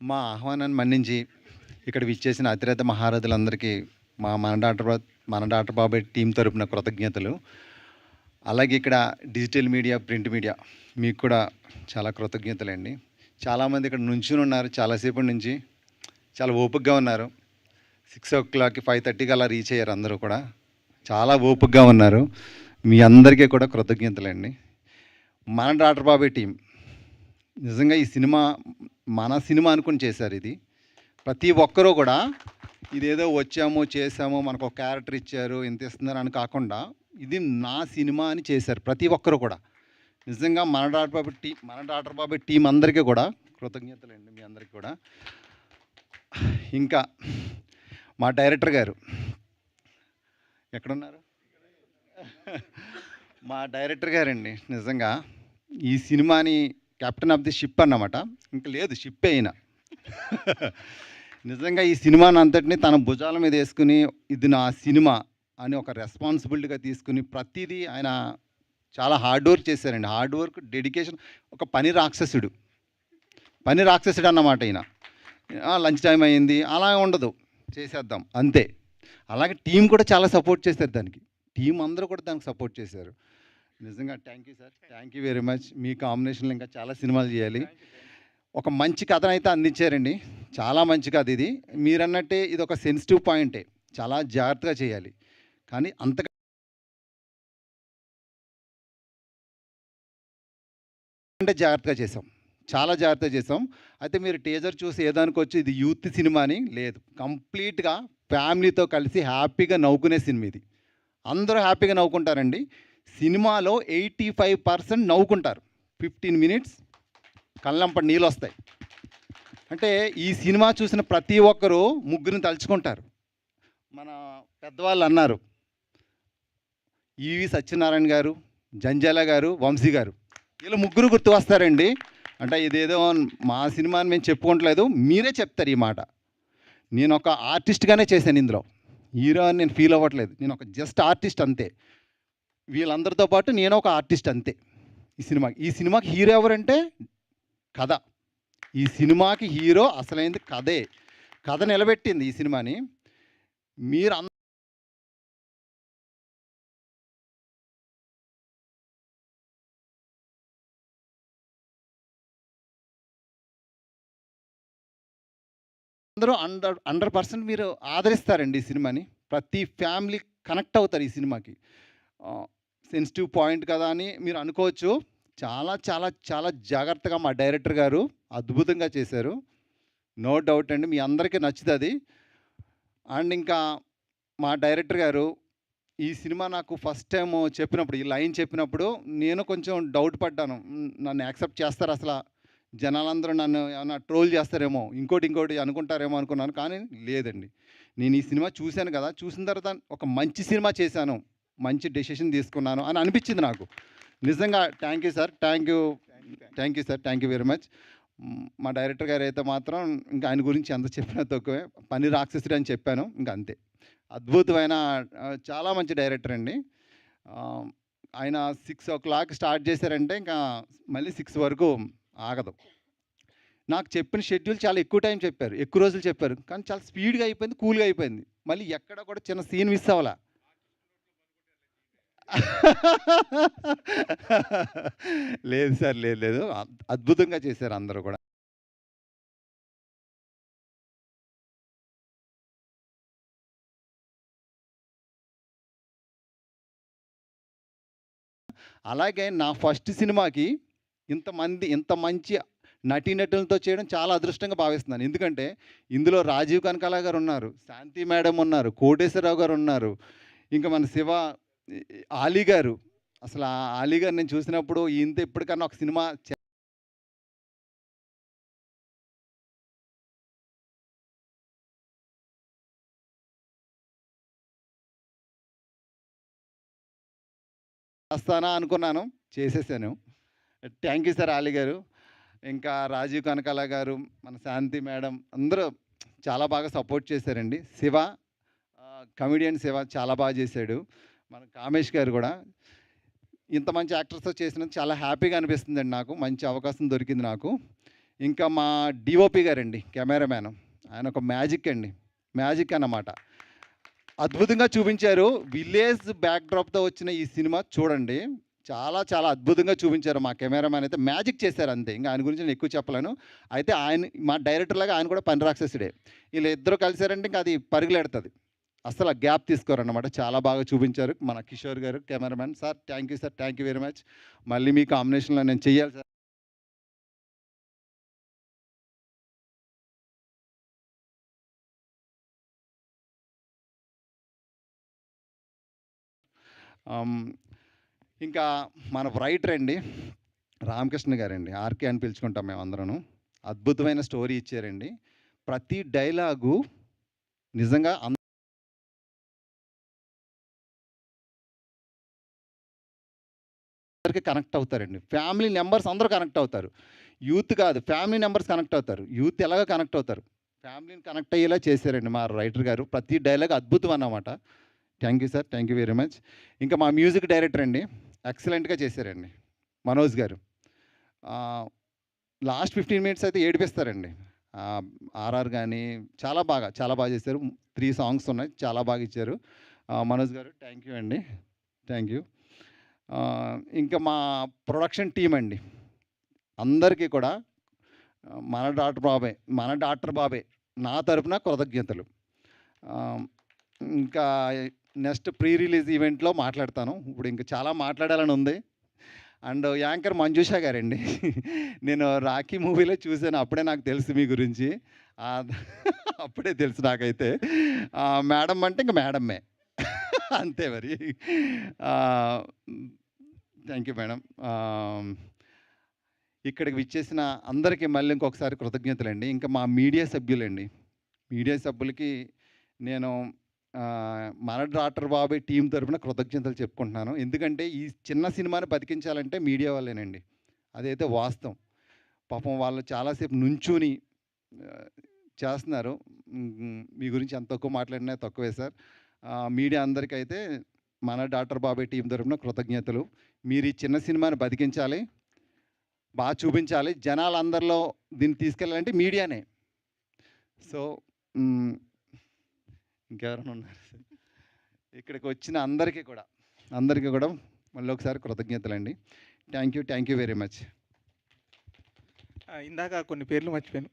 మా ఆహ్వానాన్ని మన్నించి ఇక్కడ విచ్చేసిన అతిరథ మహారథులందరికీ మన డాక్టర్ బాబాయ్ టీం తరపున కృతజ్ఞతలు. అలాగే ఇక్కడ డిజిటల్ మీడియా, ప్రింట్ మీడియా మీకు కూడా చాలా కృతజ్ఞతలండి. చాలామంది ఇక్కడ నుంచుని ఉన్నారు, చాలాసేపటి నుంచి చాలా ఓపికగా ఉన్నారు. 6 o'clock 5:30కి అలా రీచ్ అయ్యారు. అందరూ కూడా చాలా ఓపికగా ఉన్నారు. మీ అందరికీ కూడా కృతజ్ఞతలండి. మన డాక్టర్ బాబాయ్ టీం నిజంగా ఈ సినిమా మన సినిమా అనుకుని చేశారు. ఇది ప్రతి ఒక్కరూ కూడా ఇదేదో వచ్చాము చేసాము, మనకు ఒక క్యారెక్టర్ ఇచ్చారు, ఇంత ఇస్తున్నారు అని కాకుండా ఇది నా సినిమా అని చేశారు ప్రతి ఒక్కరు కూడా. నిజంగా మన డాక్టర్ బాబాయ్ టీం అందరికీ కూడా కృతజ్ఞతలండి, మీ అందరికీ కూడా. ఇంకా మా డైరెక్టర్ గారు ఎక్కడున్నారు? మా డైరెక్టర్ గారండి నిజంగా ఈ సినిమాని కెప్టెన్ ఆఫ్ ది షిప్ అన్నమాట. ఇంకా లేదు, షిప్ అయినా నిజంగా ఈ సినిమాని అంతటినీ తన భుజాల మీద వేసుకుని ఇది నా సినిమా అని ఒక రెస్పాన్సిబిలిటీగా తీసుకుని ప్రతిదీ ఆయన చాలా హార్డ్ వర్క్ చేశారండి. Hard work, dedication. ఒక పని రాక్షసుడు అన్నమాట ఈయన. లంచ్ టైం అయింది అలా ఉండదు, చేసేద్దాం అంతే. అలాగే టీం కూడా చాలా సపోర్ట్ చేశారు దానికి. టీం అందరూ కూడా దానికి సపోర్ట్ చేశారు. నిజంగా thank you sir, thank you very much. మీ కాంబినేషన్లో ఇంకా చాలా సినిమాలు చేయాలి. ఒక మంచి కథను అయితే అందించారండి, చాలా మంచి కథ ఇది. మీరన్నట్టే ఇది ఒక సెన్సిటివ్ పాయింటే, చాలా జాగ్రత్తగా చేయాలి. కానీ అంతకంటే జాగ్రత్తగా చేసాం, చాలా జాగ్రత్తగా చేసాం. అయితే మీరు టీజర్ చూసి ఏదానికి వచ్చి ఇది యూత్ సినిమా అని లేదు, కంప్లీట్గా ఫ్యామిలీతో కలిసి హ్యాపీగా నవ్వుకునే సినిమా ఇది. అందరూ హ్యాపీగా నవ్వుకుంటారండి. సినిమాలో 85% నవ్వుకుంటారు. 15 minutes కళ్ళంపటి నీళ్ళు వస్తాయి. అంటే ఈ సినిమా చూసిన ప్రతి ఒక్కరూ ముగ్గురిని తలుచుకుంటారు. మన పెద్దవాళ్ళు అన్నారు, ఈవి సత్యనారాయణ గారు, జంజాల గారు, వంశీ గారు, వీళ్ళు ముగ్గురు గుర్తు వస్తారండి. అంటే ఇదేదో మా సినిమాని మేము చెప్పుకోవట్లేదు, మీరే చెప్తారు ఈ మాట. నేను ఒక ఆర్టిస్ట్గానే చేశాను ఇందులో, హీరో అని నేను ఫీల్ అవ్వట్లేదు. నేను ఒక జస్ట్ ఆర్టిస్ట్ అంతే. వీళ్ళందరితో పాటు నేను ఒక ఆర్టిస్ట్ అంతే. ఈ సినిమాకి హీరో ఎవరంటే కథ. ఈ సినిమాకి హీరో అసలైంది కథే. కథ నిలబెట్టింది ఈ సినిమాని. మీరు అందరూ 100% మీరు ఆదరిస్తారండి ఈ సినిమాని. ప్రతి ఫ్యామిలీ కనెక్ట్ అవుతారు ఈ సినిమాకి. సెన్సిటివ్ పాయింట్ కదా అని మీరు అనుకోవచ్చు. చాలా చాలా చాలా జాగ్రత్తగా మా డైరెక్టర్ గారు అద్భుతంగా చేశారు. నో డౌట్ అండి, మీ అందరికీ నచ్చుతుంది. అండ్ ఇంకా మా డైరెక్టర్ గారు ఈ సినిమా నాకు ఫస్ట్ టైం చెప్పినప్పుడు, ఈ లైన్ చెప్పినప్పుడు నేను కొంచెం డౌట్ పడ్డాను. నన్ను యాక్సెప్ట్ చేస్తారు అసలు, జనాలందరూ నన్ను ఏమన్నా ట్రోల్ చేస్తారేమో, ఇంకోటి అనుకుంటారేమో అనుకున్నాను. కానీ లేదండి, నేను ఈ సినిమా చూశాను కదా, చూసిన తర్వాత ఒక మంచి సినిమా చేశాను, మంచి డెసిషన్ తీసుకున్నాను అని అనిపించింది నాకు. నిజంగా thank you sir, thank you sir, thank you very much. మా డైరెక్టర్ గారు అయితే మాత్రం ఇంకా ఆయన గురించి ఎంత చెప్పినా తక్కువే. పని రాక్షసుడు అని చెప్పాను, ఇంకా అంతే. అద్భుతమైన చాలా మంచి డైరెక్టర్ అండి. ఆయన 6 o'clock స్టార్ట్ చేశారంటే ఇంకా మళ్ళీ 6 వరకు ఆగదు. నాకు చెప్పిన షెడ్యూల్ చాలా ఎక్కువ టైం చెప్పారు, ఎక్కువ రోజులు చెప్పారు, కానీ చాలా స్పీడ్గా అయిపోయింది, కూల్గా అయిపోయింది. మళ్ళీ ఎక్కడ కూడా చిన్న సీన్ మిస్ అవ్వాలా. లేదు సార్, లేదు, అద్భుతంగా చేశారు అందరూ కూడా. అలాగే నా ఫస్ట్ సినిమాకి ఇంత మంచి నటీనటులతో చేయడం చాలా అదృష్టంగా భావిస్తున్నాను. ఎందుకంటే ఇందులో రాజీవ్ కనకాల గారు ఉన్నారు, శాంతి మేడం ఉన్నారు, కోటేశ్వరరావు గారు ఉన్నారు, ఇంకా మన శివ, ఆలీ గారు. అసలు ఆ ఆలీ గారు నేను చూసినప్పుడు ఇంత ఎప్పటికన్నా ఒక సినిమా చేస్తానా అనుకున్నాను, చేసేసాను. థ్యాంక్ యూ సార్ ఆలీ గారు. ఇంకా రాజీవ్ కనకాల గారు, మన శాంతి మేడం అందరూ చాలా బాగా సపోర్ట్ చేశారండి. శివ, కమెడియన్ శివ చాలా బాగా చేశాడు. మన కామేష్ గారు కూడా ఇంత మంచి యాక్టర్స్‌తో చేసినందుకు చాలా హ్యాపీగా అనిపిస్తుందండి నాకు. మంచి అవకాశం దొరికింది నాకు. ఇంకా మా డీఓపీ గారండి, కెమెరామ్యాన్. ఆయన ఒక మ్యాజిక్ అండి. మ్యాజిక్ అన్నమాట. అద్భుతంగా చూపించారు. విలేజ్ బ్యాక్‌డ్రాప్‌తో వచ్చిన ఈ సినిమా చూడండి. చాలా చాలా అద్భుతంగా చూపించారు. మా కెమెరామ్యాన్ అయితే మ్యాజిక్ చేశారు అంతే. ఇంక ఆయన గురించి నేను ఎక్కువ చెప్పలేను. అయితే ఆయన మా డైరెక్టర్‌లాగా ఆయన కూడా పని రాక్షసుడే. ఈళ్ళిద్దరూ కలిసారంటే ఇంక అది పరుగులెడతది. అస్సల గ్యాప్ తీసుకోరన్నమాట. చాలా బాగా చూపించారు. మన కిషోర్ గారు cameraman. Sir thank you sir. Thank you very much. మళ్ళీ మీ కాంబినేషన్‌లో నేను చెయ్యాలి సార్. ఆహ్, ఇంకా మన రైటర్ అండి రామకృష్ణ గారండి. ఆర్‌కే అని పిలుచుకుంటాం మేమందరూను. అద్భుతమైన స్టోరీ ఇచ్చారండి. ప్రతి డైలాగు నిజంగా అందరికి కనెక్ట్ అవుతారండి. ఫ్యామిలీ మెంబర్స్ అందరూ కనెక్ట్ అవుతారు. యూత్ కాదు, ఫ్యామిలీ మెంబర్స్ కనెక్ట్ అవుతారు. యూత్ ఎలాగో కనెక్ట్ అవుతారు. ఫ్యామిలీని కనెక్ట్ అయ్యేలా చేశారండి మా రైటర్ గారు. ప్రతి డైలాగ్ అద్భుతం అన్నమాట. Thank you sir. Thank you very much. ఇంకా మా మ్యూజిక్ డైరెక్టర్ అండి. ఎక్సలెంట్‌గా చేశారండి. మనోజ్ గారు. ఆహ్, లాస్ట్ 15 మినిట్స్ అయితే ఏడిపిస్తారండి. 'ఆర్ఆర్' గాని చాలా బాగా చేశారు. 3 సాంగ్స్ ఉన్నాయి. చాలా బాగా ఇచ్చారు. మనోజ్ గారు థ్యాంక్ యూ అండి. Thank you. ఇంకా మా ప్రొడక్షన్ టీమ్ అండి. అందరికీ కూడా మన డాక్టర్ బాబే నా తరపున కృతజ్ఞతలు. ఆహ్, ఇంకా నెక్స్ట్ ప్రీ రిలీజ్ ఈవెంట్‌లో మాట్లాడతాను. ఇప్పుడు ఇంక చాలా మాట్లాడాలని ఉంది. అండ్ యాంకర్ మంజుష గారండి. నేను 'రాఖీ' మూవీలో చూసాను. అప్పుడే నాకు తెలుసు మీ గురించి. ఆహ్, అప్పుడే తెలుసు నాకైతే. మేడమ్ అంటే ఇంక మేడమే. అంతే మరి. ఆహ్, థ్యాంక్ యూ మేడం. ఇక్కడికి విచ్చేసిన అందరికీ మళ్ళీ ఇంకొకసారి కృతజ్ఞతలండి. ఇంకా మా మీడియా సభ్యులండి. మీడియా సభ్యులకి నేను మన డాక్టర్ బాబాయ్ టీమ్ తరపున కృతజ్ఞతలు చెప్పుకుంటున్నాను. ఎందుకంటే ఈ చిన్న సినిమాని బతికించాలంటే మీడియా వాళ్ళేనండి. అదైతే వాస్తవం. పాపం వాళ్ళు చాలాసేపు నుంచొని ఆహ్, చేస్తున్నారు. మీ గురించి ఎంత తక్కువ మాట్లాడినా తక్కువే సార్. మీడియా అందరికైతే మన డాక్టర్ బాబాయ్ టీమ్ తరపున కృతజ్ఞతలు. మీరు ఈ చిన్న సినిమాని బతికించాలి. చూపించాలి. జనాలందరిలో దీన్ని తీసుకెళ్ళాలంటే మీడియానే. సో, హ్మ్. ఇంకెవరైనా ఉన్నారు? ఇక్కడికి వచ్చిన అందరికీ కూడా మళ్ళొకసారి కృతజ్ఞతలండి. Thank you very much. ఇందాక కొన్ని పేర్లు మర్చిపోయాను.